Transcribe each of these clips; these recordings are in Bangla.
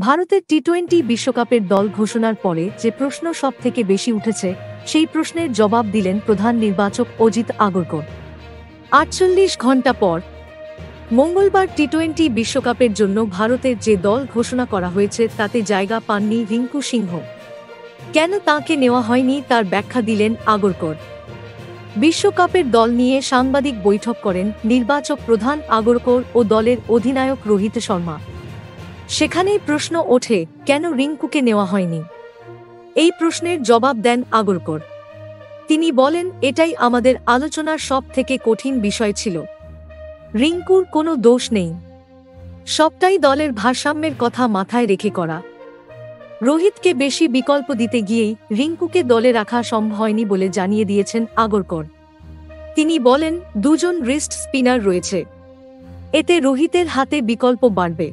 ভারতের টি-20 বিশ্বকাপের দল ঘোষণার পরে যে প্রশ্ন সবথেকে বেশি উঠেছে সেই প্রশ্নের জবাব দিলেন প্রধান নির্বাচক অজিত আগরকর। ৪৮ ঘণ্টা পর মঙ্গলবার টি-20 বিশ্বকাপের জন্য ভারতের যে দল ঘোষণা করা হয়েছে তাতে জায়গা পাননি রিঙ্কু সিংহ। কেন তাঁকে নেওয়া হয়নি তার ব্যাখ্যা দিলেন আগরকর। বিশ্বকাপের দল নিয়ে সাংবাদিক বৈঠক করেন নির্বাচক প্রধান আগরকর ও দলের অধিনায়ক রোহিত শর্মা। সেখানেই প্রশ্ন ওঠে, কেন রিঙ্কুকে নেওয়া হয়নি। এই প্রশ্নের জবাব দেন আগরকর। তিনি বলেন, এটাই আমাদের আলোচনার সবথেকে কঠিন বিষয় ছিল। রিঙ্কুর কোনো দোষ নেই, সবটাই দলের ভারসাম্যের কথা মাথায় রেখে করা। রোহিতকে বেশি বিকল্প দিতে গিয়েই রিঙ্কুকে দলে রাখা সম্ভব হয়নি বলে জানিয়ে দিয়েছেন আগরকর। তিনি বলেন, দুজন রিস্ট স্পিনার রয়েছে, এতে রোহিতের হাতে বিকল্প বাড়বে।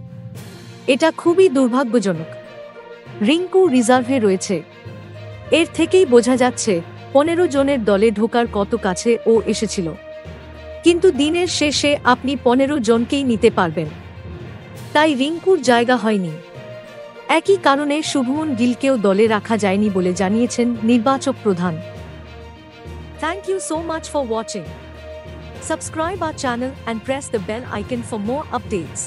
এটা খুবই দুর্ভাগ্যজনক। রিঙ্কু রিজার্ভে রয়েছে, এর থেকেই বোঝা যাচ্ছে ১৫ জনের দলে ঢোকার কত কাছে ও এসেছিল। কিন্তু দিনের শেষে আপনি ১৫ জনকেই নিতে পারবেন, তাই রিঙ্কুর জায়গা হয়নি। একই কারণে শুভমন গিলকেও দলে রাখা যায়নি বলে জানিয়েছেন নির্বাচক প্রধান। Thank you so much for watching. Subscribe our channel and press the bell icon for more updates.